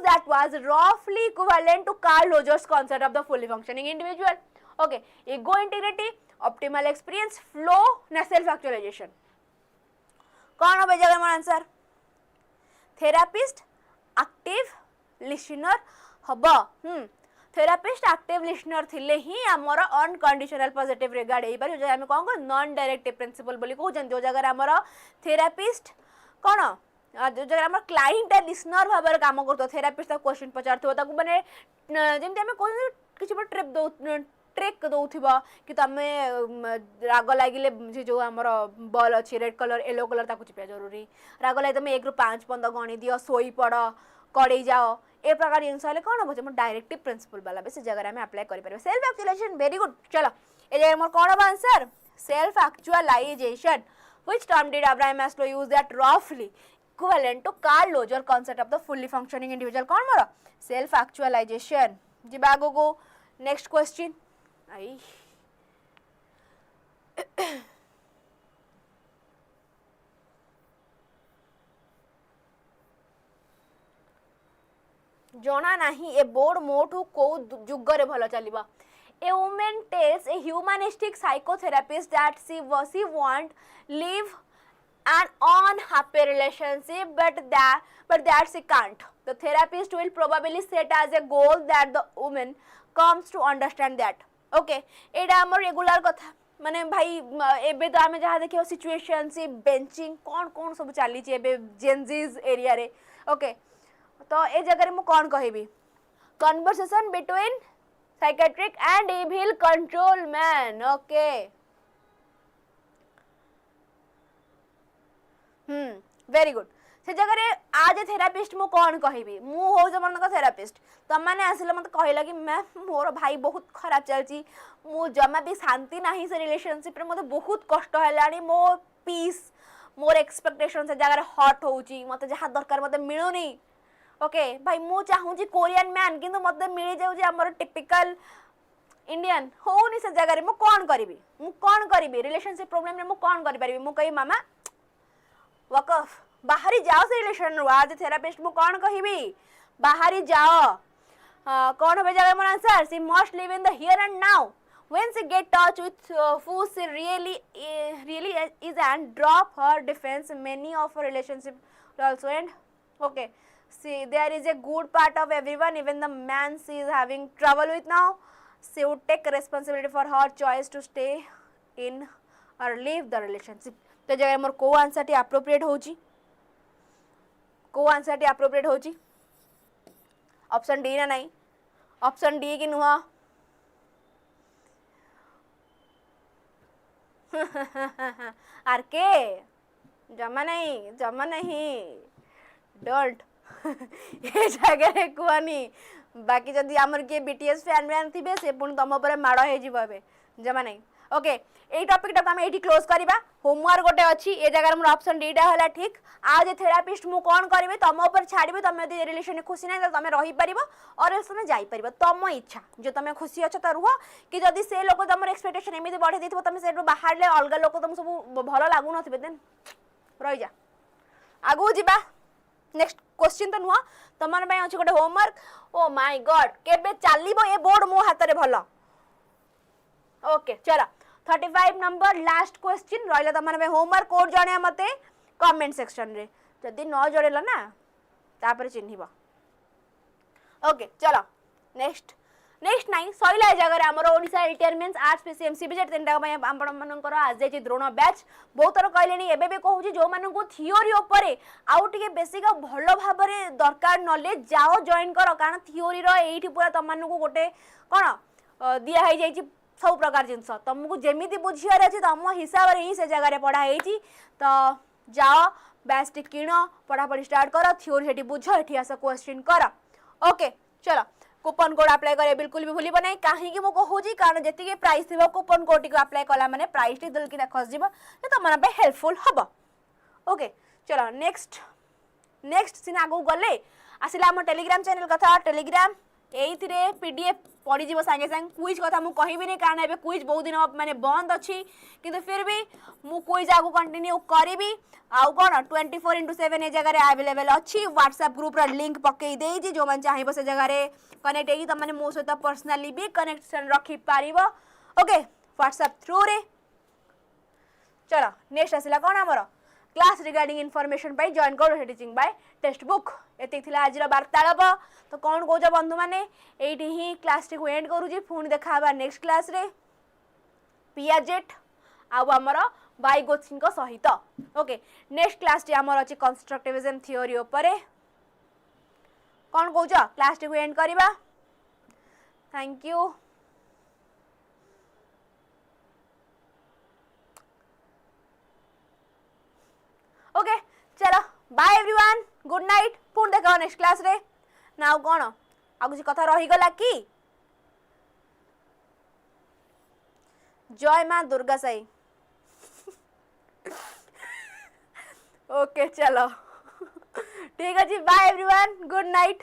that was roughly equivalent to Carl Rogers' concept of the fully functioning individual? Okay, ego integrity, optimal experience, flow, na self actualization. कौन हो जगह मोर answer therapist active listener हब therapist active listener थिले ही आमर unconditional positive regard हे पारे जो हम कौन को नॉन डायरेक्टिव प्रिंसिपल बोली कहउछन जो जगह आमर थेरापिस्ट कौन जो जगह आम क्लाइंट लिसनर भाव में काम कर थेरापिस्ट क्वेश्चन पचार माने जमी आम कह कि ट्रिक दौथ कि तुम राग लगे जो आम बल अच्छी रेड कलर येलो कलर ताकू चिपा जरूरी राग लगे तुम 1 ରୁ 5 पर्यंत गणी दियो सोई पड़ कड़े जाओ ए प्रकार जिनस कौन हम डायरेक्टिव प्रिंसिपल वाला से जगह में अप्लाई करें सेल्फ एक्चुअलाइजेशन वेरी गुड चलो ये जगह मोर कौन हम answer self actualization which term did Abraham Maslow use that रफली equivalent to Carl Rogers concept of the fully functioning individual कौन मोर self actualization जिबा आगो को next question आई जना नाही ए बोर्ड मोठू को जुगरे भलो चलिबा A woman tells a humanistic psychotherapist that she want live an unhappy relationship but that she can't. The therapist will probably set as a goal that the woman comes to understand that. Okay, एटा हमर regular कथा माने भाई एबे तो आमे जहा देखियो situation से बेंचिंग कौन सब चली छि एबे जेनजीज एरिया रे ओके तो ए जगह रे मु कौन कहबी conversation between psychiatric and evil control man okay very good से जगह रे आज थेरापिस्ट मु कौन कहबी मु हो जमन का थेरापिस्ट तुम माने आसिले मत कहला कि मैम मोर भाई बहुत खराब चलची मु जमा भी शांति नाही से रिलेशनशिप रे मते बहुत कष्ट हैलानी मो पीस मोर एक्सपेक्टेशन से जगह रे हॉट होउची मते जहा दरकार मते मिलुनी ओके भाई मु चाहू जी कोरियन मैन किंतु मते मिली जाउ जे हमर टिपिकल इंडियन होउनी से जगह रे मु कौन करिवि रिलेशनशिप प्रॉब्लम रे मु कौन करि परिबि मु कहि मामा वकफ बाहरी जाओ से रिलेशन रो आज थेरापिस्ट मु कौन कहबी बाहरी जाओ कौन होबे जगह मोर answer she must live in the here and now when she get touch with who she really is and drop her defense many of her relationship also end okay see there is a good part of everyone even the man she is having trouble with now she would take responsibility for her choice to stay in or leave the relationship तो जगह मोर को answer T appropriate होची को answer T appropriate होची option D ना नहीं option D की नुहा are के जमा नहीं डोंट ये जगह कहनी बाकी जदि आमर के बीटीएस फैन मैन थिबे से पुन तम ऊपर माड़ हे जिबे जमा नहीं ओके एई टॉपिक टा हम एठी क्लोज करबा होमवर्क गोटे अछि ए जगह मोर ऑप्शन डी टा हला ठीक आज थेरापिस्ट मु कोन करबे तम ऊपर छाड़बे तमे यदि रिलेशन खुशी नै तमे रही परिबो और समय जाई परिबो तम इच्छा जो तमे खुशी अछ त रुह कि जदि से लोक तमर एक्सपेक्टेशन एमिति बढ़े देथिबो तमे सेटो बाहर ले अलगा लोक तम सब भलो लागु नथिबे देन रही जा आगु जिबा नेक्स्ट क्वेश्चन तो नुह तमन पय अछि गोटे होमवर्क ओ माय गॉड केबे चालिबो ए बोर्ड मो हाथ रे भलो ओके चलो 35 नंबर लास्ट क्वेश्चन रहिला तमन में होमवर्क कोड जणे मते कमेंट सेक्शन रे जदी न जड़ेला ना तापर चिन्हिबा ओके चलो नेक्स्ट नाइन सैला जगह आमर ओडिशा एलटीआर मेंस आर्ट्स पीसीएम सीबीजेट तीनटा आपण मानकर आज जाई द्रोण बैच बहुत थर कहले एबे भी कहूँ जो मानू थियोरी उपरे आउ टिके बेसिक भल भाव दरकार नॉलेज जाओ जॉइन कर कारण थियोरी एठी पूरा तुम मानू गोटे कौन दिया जाइए सब प्रकार जिनस तुमको जमी बुझार अच्छे तुम हिसाब से ही से जगह पढ़ाई तो जाओ बैच टी किण पढ़ापढ़ी स्टार्ट कर थियोरी हेटी बुझ हेटी आस क्वेश्चन कर ओके चलो कूपन कोड अप्लाई करे बिल्कुल भी भूल ना कहीं मुझे कहूँ कारण जी प्राइस थी कूपन कोड टी अप्लाई कला मैंने प्राइस टी दिल कि खसज तुम हेल्पफुल हम ओके चलो नेक्स्ट नेक्स्ट सीन आगू गले आसला आम टेलीग्राम चैनल कथा टेलीग्राम ये पीडीएफ पड़ी जीव सांगे सांगे क्विज कथा मुझे कहबी कारण ए क्विज बहुत दिन माने बंद अच्छी किंतु फिर भी मु क्विज आगू कंटिन्यू करी आउ कौन 24/7 ए जगह अवेलेबल अच्छी व्हाट्सएप ग्रुप लिंक पकई देजी जो मैंने चाहिए से जगह कनेक्ट होगी तुम मो सहित पर्सनाली भी कनेक्शन रखिपार ओके व्हाट्सएप थ्रू रे चलो नेक्स्ट आसला कौन आमर क्लास रिगार्डिंग इनफॉरमेशन पाई जॉइन करो टीचिंग बाय टेक्स्ट बुक ये आज वार्तालाप तो कौन कौच बंधु मैंने ये ही क्लास टी एंड करुँगी पुणी देखा नेक्स्ट क्लास रे पियाजेट आमर 𝐉𝐨𝐢𝐧 सहित ओके नेक्स्ट क्लास टी आमर अच्छी कंस्ट्रक्टिविज्म थियोरी उपरे कौन कौच क्लास टी एंड करवा थैंक यू ओके चलो बाय एवरीवन गुड नाइट पुणी देखा नेक्स्ट क्लास रे ना कौन आ कुछ कथा रहीगला कि जय मां दुर्गा साई ओके चलो ठीक है जी बाय एवरीवन गुड नाइट